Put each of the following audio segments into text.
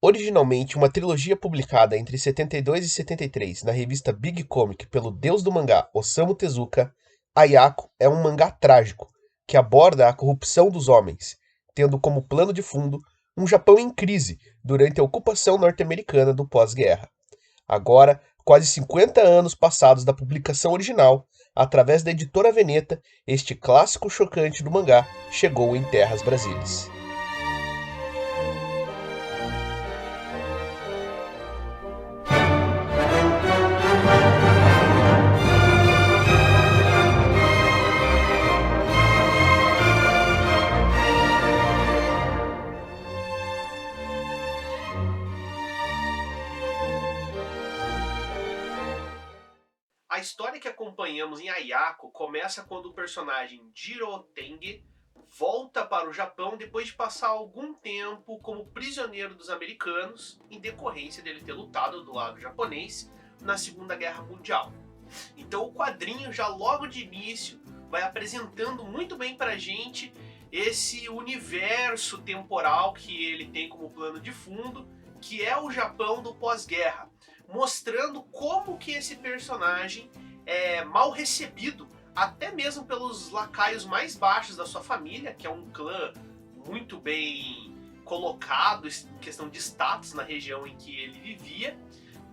Originalmente uma trilogia publicada entre 72 e 73 na revista Big Comic pelo deus do mangá Osamu Tezuka, Ayako é um mangá trágico que aborda a corrupção dos homens, tendo como plano de fundo um Japão em crise durante a ocupação norte-americana do pós-guerra. Agora, quase 50 anos passados da publicação original, através da editora Veneta, este clássico chocante do mangá chegou em terras brasileiras. A história que acompanhamos em Ayako começa quando o personagem Jiro Tenge volta para o Japão depois de passar algum tempo como prisioneiro dos americanos, em decorrência dele ter lutado do lado japonês na Segunda Guerra Mundial. Então o quadrinho já logo de início vai apresentando muito bem pra gente esse universo temporal que ele tem como plano de fundo, que é o Japão do pós-guerra, mostrando como que esse personagem é mal recebido, até mesmo pelos lacaios mais baixos da sua família, que é um clã muito bem colocado em questão de status na região em que ele vivia,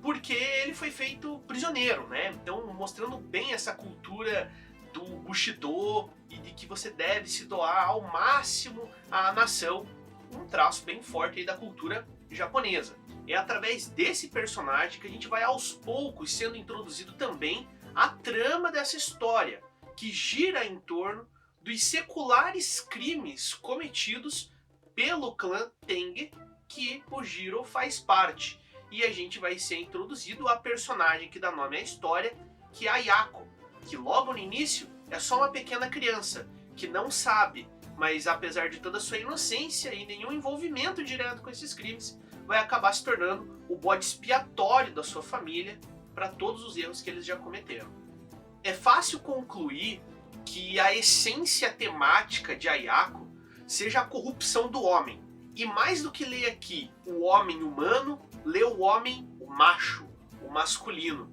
porque ele foi feito prisioneiro, né? Então mostrando bem essa cultura do Bushido e de que você deve se doar ao máximo à nação, um traço bem forte aí da cultura japonesa. É através desse personagem que a gente vai aos poucos sendo introduzido também a trama dessa história, que gira em torno dos seculares crimes cometidos pelo clã Tenge, que o Jiro faz parte. E a gente vai ser introduzido a personagem que dá nome à história, que é a Ayako, que logo no início é só uma pequena criança, que não sabe, mas apesar de toda a sua inocência e nenhum envolvimento direto com esses crimes, vai acabar se tornando o bode expiatório da sua família para todos os erros que eles já cometeram. É fácil concluir que a essência temática de Ayako seja a corrupção do homem. E mais do que ler aqui o homem humano, lê o homem, o macho, o masculino.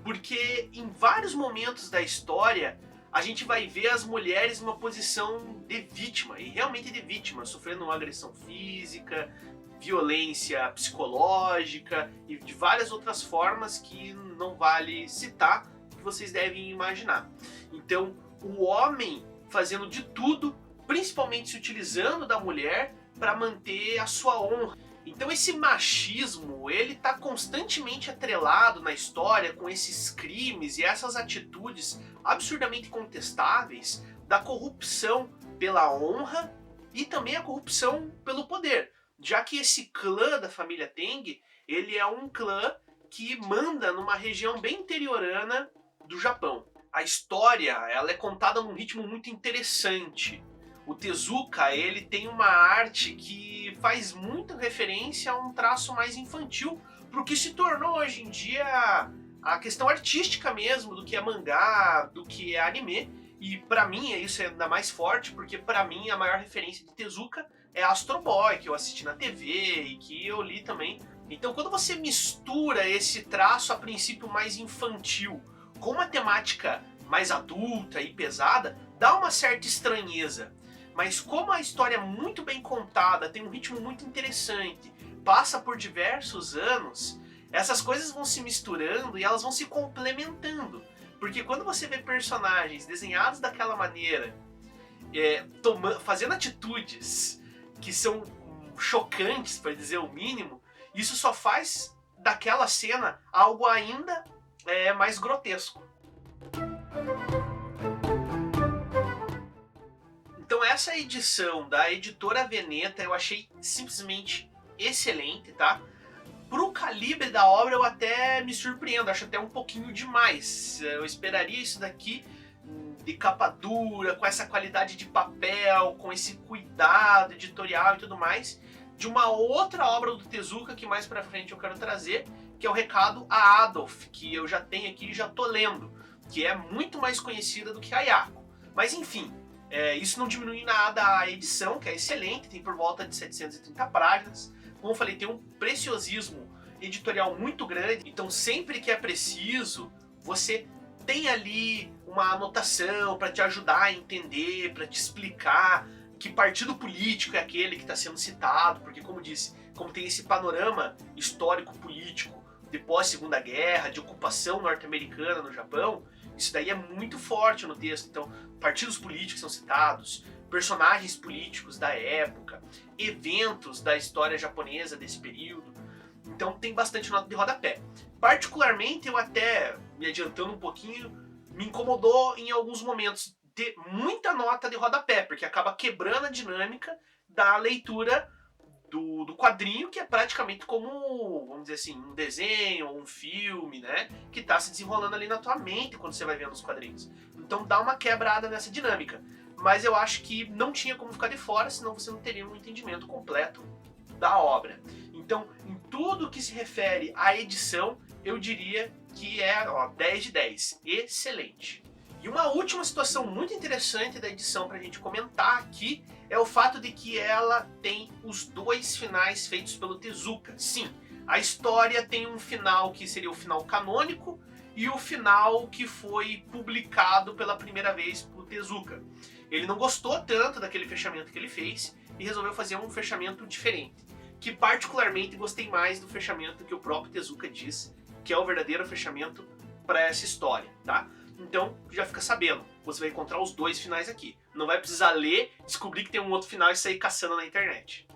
Porque em vários momentos da história a gente vai ver as mulheres numa posição de vítima, e realmente de vítima, sofrendo uma agressão física, violência psicológica e de várias outras formas que não vale citar, que vocês devem imaginar. Então, o homem fazendo de tudo, principalmente se utilizando da mulher para manter a sua honra. Então esse machismo, ele está constantemente atrelado na história com esses crimes e essas atitudes absurdamente contestáveis da corrupção pela honra e também a corrupção pelo poder. Já que esse clã da família Tenge, ele é um clã que manda numa região bem interiorana do Japão. A história, ela é contada num ritmo muito interessante. O Tezuka, ele tem uma arte que faz muita referência a um traço mais infantil, pro que se tornou hoje em dia a questão artística mesmo, do que é mangá, do que é anime. E pra mim isso é ainda mais forte, porque pra mim a maior referência de Tezuka é Astro Boy, que eu assisti na TV e que eu li também. Então quando você mistura esse traço a princípio mais infantil com uma temática mais adulta e pesada, dá uma certa estranheza. Mas como a história é muito bem contada, tem um ritmo muito interessante, passa por diversos anos, essas coisas vão se misturando e elas vão se complementando. Porque quando você vê personagens desenhados daquela maneira, fazendo atitudes que são chocantes, para dizer o mínimo, isso só faz daquela cena algo ainda mais grotesco. Então essa edição da editora Veneta eu achei simplesmente excelente, tá? Pro calibre da obra eu até me surpreendo, acho até um pouquinho demais. Eu esperaria isso daqui de capa dura, com essa qualidade de papel, com esse cuidado editorial e tudo mais, de uma outra obra do Tezuka que mais pra frente eu quero trazer, que é o Recado a Adolf, que eu já tenho aqui e já tô lendo, que é muito mais conhecida do que a Ayako. Mas enfim, Isso não diminui nada a edição, que é excelente, tem por volta de 730 páginas. Como eu falei, tem um preciosismo editorial muito grande, então sempre que é preciso, você tem ali uma anotação para te ajudar a entender, para te explicar que partido político é aquele que está sendo citado, porque como disse, como tem esse panorama histórico-político de pós-segunda guerra, de ocupação norte-americana no Japão, isso daí é muito forte no texto. Então, partidos políticos são citados, personagens políticos da época, eventos da história japonesa desse período. Então tem bastante nota de rodapé. Particularmente, eu até, me adiantando um pouquinho, me incomodou em alguns momentos ter muita nota de rodapé, porque acaba quebrando a dinâmica da leitura do quadrinho, que é praticamente como, vamos dizer assim, um desenho ou um filme, né? Que tá se desenrolando ali na tua mente quando você vai vendo os quadrinhos. Então dá uma quebrada nessa dinâmica. Mas eu acho que não tinha como ficar de fora, senão você não teria um entendimento completo da obra. Então, em tudo que se refere à edição, eu diria que é 10 de 10. Excelente. E uma última situação muito interessante da edição para a gente comentar aqui é o fato de que ela tem os dois finais feitos pelo Tezuka. Sim, a história tem um final que seria o final canônico e o final que foi publicado pela primeira vez por Tezuka. Ele não gostou tanto daquele fechamento que ele fez e resolveu fazer um fechamento diferente, que particularmente gostei mais do fechamento que o próprio Tezuka diz, que é o verdadeiro fechamento para essa história, tá? Então, já fica sabendo, você vai encontrar os dois finais aqui. Não vai precisar ler, descobrir que tem um outro final e sair caçando na internet.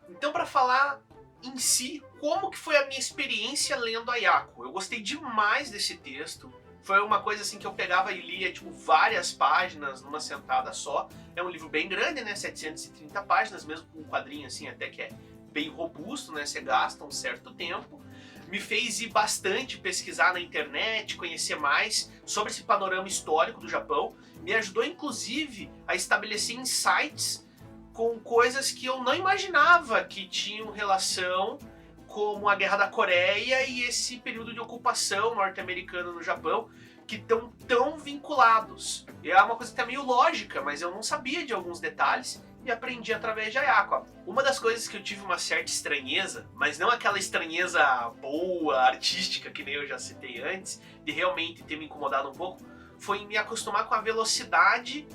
Então, para falar em si, como que foi a minha experiência lendo Ayako? Eu gostei demais desse texto. Foi uma coisa assim que eu pegava e lia tipo várias páginas numa sentada só. É um livro bem grande, né? 730 páginas, mesmo com um quadrinho assim até que é bem robusto, né? Você gasta um certo tempo. Me fez ir bastante pesquisar na internet, conhecer mais sobre esse panorama histórico do Japão. Me ajudou inclusive a estabelecer insights com coisas que eu não imaginava que tinham relação, como a Guerra da Coreia e esse período de ocupação norte-americana no Japão, que estão tão vinculados. E é uma coisa até meio lógica, mas eu não sabia de alguns detalhes e aprendi através de Ayako. Uma das coisas que eu tive uma certa estranheza, mas não aquela estranheza boa, artística, que nem eu já citei antes, de realmente ter me incomodado um pouco, foi em me acostumar com a velocidade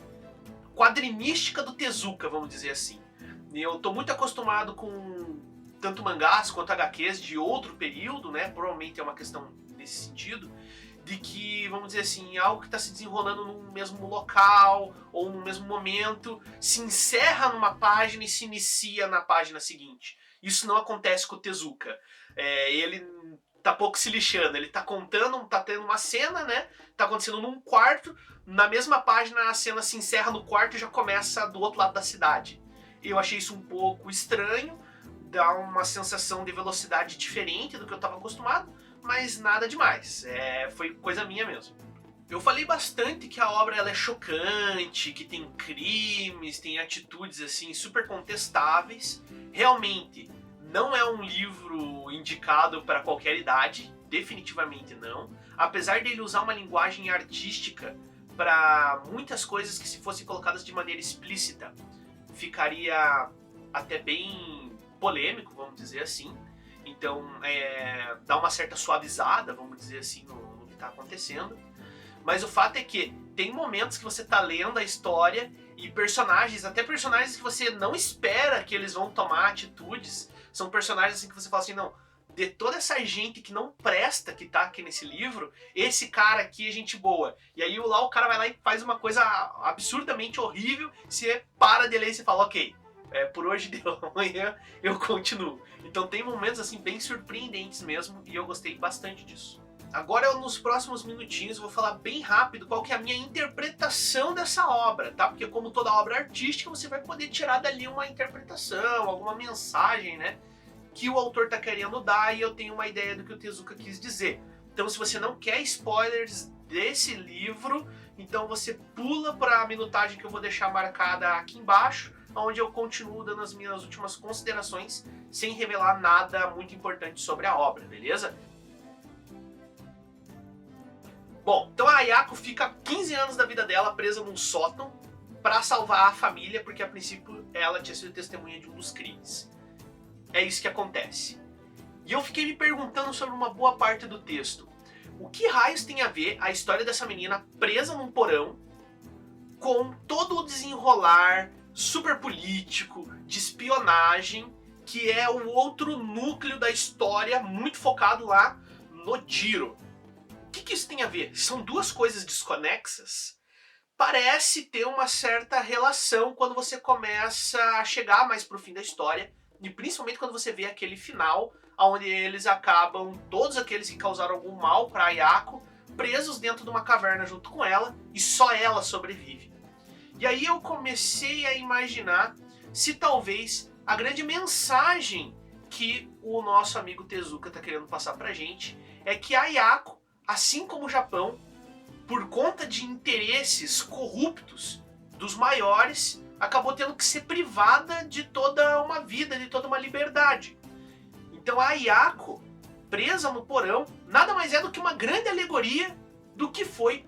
quadrinística do Tezuka, vamos dizer assim. Eu tô muito acostumado com tanto mangás quanto HQs de outro período, né? Provavelmente é uma questão nesse sentido, de que, vamos dizer assim, algo que está se desenrolando no mesmo local ou no mesmo momento se encerra numa página e se inicia na página seguinte. Isso não acontece com o Tezuka. Ele tá pouco se lixando, ele tá contando, tá tendo uma cena, né? Tá acontecendo num quarto, na mesma página a cena se encerra no quarto e já começa do outro lado da cidade. Eu achei isso um pouco estranho, dá uma sensação de velocidade diferente do que eu estava acostumado, mas nada demais, foi coisa minha mesmo. Eu falei bastante que a obra ela é chocante, que tem crimes, tem atitudes assim super contestáveis. Realmente não é um livro indicado para qualquer idade, definitivamente não. Apesar dele usar uma linguagem artística para muitas coisas que se fossem colocadas de maneira explícita ficaria até bem polêmico, vamos dizer assim. Então, dá uma certa suavizada, vamos dizer assim, no que está acontecendo. Mas o fato é que tem momentos que você está lendo a história e personagens, até personagens que você não espera que eles vão tomar atitudes, são personagens assim que você fala assim, não, de toda essa gente que não presta que tá aqui nesse livro, esse cara aqui é gente boa. E aí lá o cara vai lá e faz uma coisa absurdamente horrível, você para de ler e você fala, ok, por hoje deu, amanhã eu continuo. Então tem momentos assim bem surpreendentes mesmo e eu gostei bastante disso. Agora nos próximos minutinhos eu vou falar bem rápido qual que é a minha interpretação dessa obra, tá? Porque como toda obra artística você vai poder tirar dali uma interpretação, alguma mensagem, né? Que o autor tá querendo dar e eu tenho uma ideia do que o Tezuka quis dizer. Então se você não quer spoilers desse livro, então você pula para a minutagem que eu vou deixar marcada aqui embaixo, onde eu continuo dando as minhas últimas considerações sem revelar nada muito importante sobre a obra, beleza? Bom, então a Ayako fica 15 anos da vida dela presa num sótão para salvar a família, porque a princípio ela tinha sido testemunha de um dos crimes. É isso que acontece. E eu fiquei me perguntando sobre uma boa parte do texto. O que raios tem a ver a história dessa menina presa num porão com todo o desenrolar super político, de espionagem, que é o outro núcleo da história muito focado lá no Jiro? O que isso tem a ver? São duas coisas desconexas? Parece ter uma certa relação quando você começa a chegar mais pro fim da história, e principalmente quando você vê aquele final, onde eles acabam, todos aqueles que causaram algum mal para Ayako, presos dentro de uma caverna junto com ela, e só ela sobrevive. E aí eu comecei a imaginar se talvez a grande mensagem que o nosso amigo Tezuka está querendo passar pra gente é que a Ayako, assim como o Japão, por conta de interesses corruptos dos maiores, acabou tendo que ser privada de toda uma vida, de toda uma liberdade. Então a Ayako, presa no porão, nada mais é do que uma grande alegoria do que foi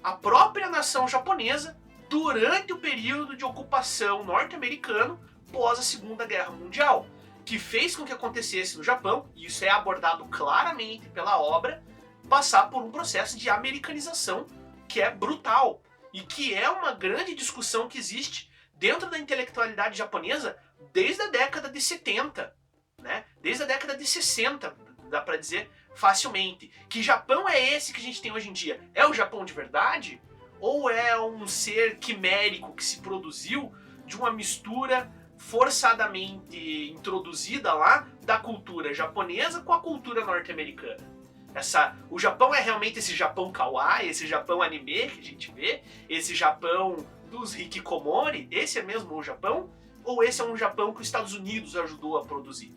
a própria nação japonesa durante o período de ocupação norte-americano pós a Segunda Guerra Mundial, que fez com que acontecesse no Japão, e isso é abordado claramente pela obra, passar por um processo de americanização que é brutal e que é uma grande discussão que existe dentro da intelectualidade japonesa desde a década de 70, né? Desde a década de 60, dá para dizer facilmente. Que Japão é esse que a gente tem hoje em dia? É o Japão de verdade? Ou é um ser quimérico que se produziu de uma mistura forçadamente introduzida lá da cultura japonesa com a cultura norte-americana? O Japão é realmente esse Japão kawaii, esse Japão anime que a gente vê, esse Japão dos hikikomori, esse é mesmo o Japão? Ou esse é um Japão que os Estados Unidos ajudou a produzir?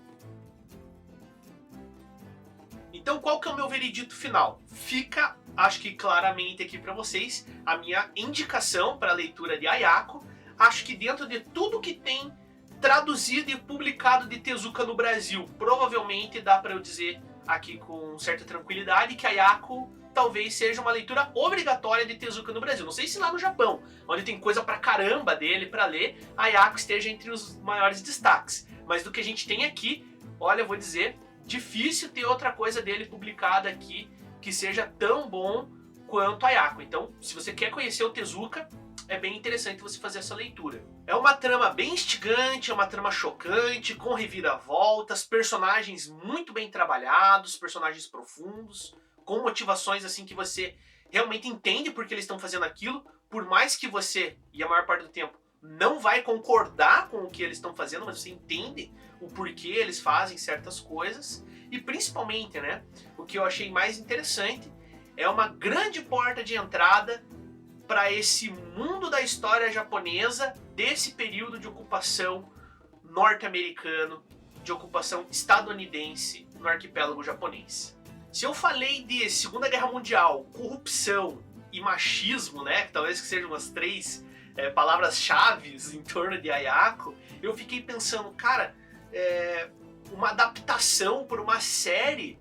Então qual que é o meu veredito final? Fica, acho que claramente aqui para vocês, a minha indicação para a leitura de Ayako. Acho que dentro de tudo que tem traduzido e publicado de Tezuka no Brasil, provavelmente dá para eu dizer aqui com certa tranquilidade que Ayako talvez seja uma leitura obrigatória de Tezuka no Brasil. Não sei se lá no Japão, onde tem coisa pra caramba dele para ler, Ayako esteja entre os maiores destaques. Mas do que a gente tem aqui, olha, eu vou dizer, difícil ter outra coisa dele publicada aqui que seja tão bom quanto Ayako. Então, se você quer conhecer o Tezuka, é bem interessante você fazer essa leitura. É uma trama bem instigante, é uma trama chocante, com reviravoltas, personagens muito bem trabalhados, personagens profundos, com motivações assim que você realmente entende porque eles estão fazendo aquilo, por mais que você, e a maior parte do tempo, não vai concordar com o que eles estão fazendo, mas você entende o porquê eles fazem certas coisas. E principalmente, né, o que eu achei mais interessante é uma grande porta de entrada para esse mundo da história japonesa desse período de ocupação norte-americano, de ocupação estadunidense no arquipélago japonês. Se eu falei de Segunda Guerra Mundial, corrupção e machismo, né, que talvez sejam umas três palavras-chave em torno de Ayako, eu fiquei pensando, cara, uma adaptação por uma série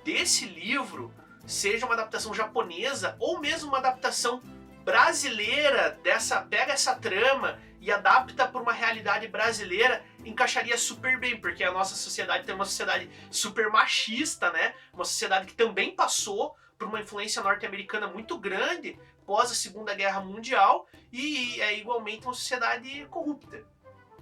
desse livro, seja uma adaptação japonesa ou mesmo uma adaptação brasileira pega essa trama e adapta para uma realidade brasileira, encaixaria super bem, porque a nossa sociedade tem uma sociedade super machista, né? Uma sociedade que também passou por uma influência norte-americana muito grande pós a Segunda Guerra Mundial e é igualmente uma sociedade corrupta.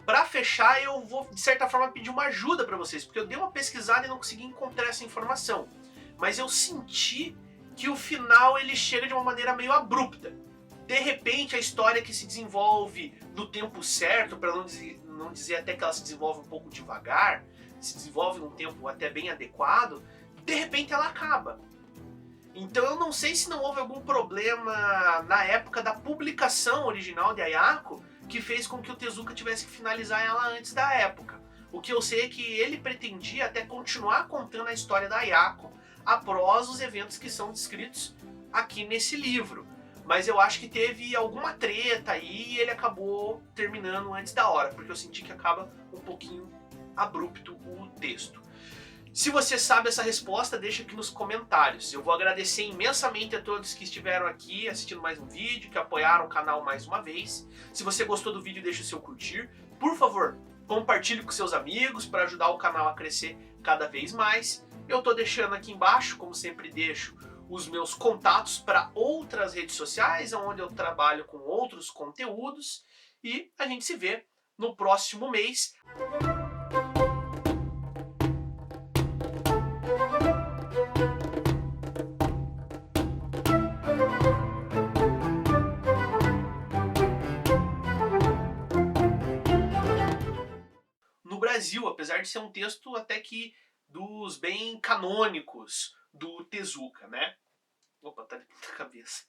Para fechar, eu vou, de certa forma, pedir uma ajuda para vocês, porque eu dei uma pesquisada e não consegui encontrar essa informação. Mas eu senti que o final ele chega de uma maneira meio abrupta. De repente, a história que se desenvolve no tempo certo, para não dizer até que ela se desenvolve um pouco devagar, se desenvolve num tempo até bem adequado, de repente ela acaba. Então eu não sei se não houve algum problema na época da publicação original de Ayako que fez com que o Tezuka tivesse que finalizar ela antes da época. O que eu sei é que ele pretendia até continuar contando a história da Ayako após os eventos que são descritos aqui nesse livro. Mas eu acho que teve alguma treta aí e ele acabou terminando antes da hora, porque eu senti que acaba um pouquinho abrupto o texto. Se você sabe essa resposta, deixa aqui nos comentários. Eu vou agradecer imensamente a todos que estiveram aqui assistindo mais um vídeo, que apoiaram o canal mais uma vez. Se você gostou do vídeo, deixa o seu curtir. Por favor, compartilhe com seus amigos para ajudar o canal a crescer cada vez mais. Eu tô deixando aqui embaixo, como sempre deixo, os meus contatos para outras redes sociais, onde eu trabalho com outros conteúdos. E a gente se vê no próximo mês. No Brasil, apesar de ser um texto até que dos bem canônicos do Tezuka, né? Opa, tá de ponta cabeça.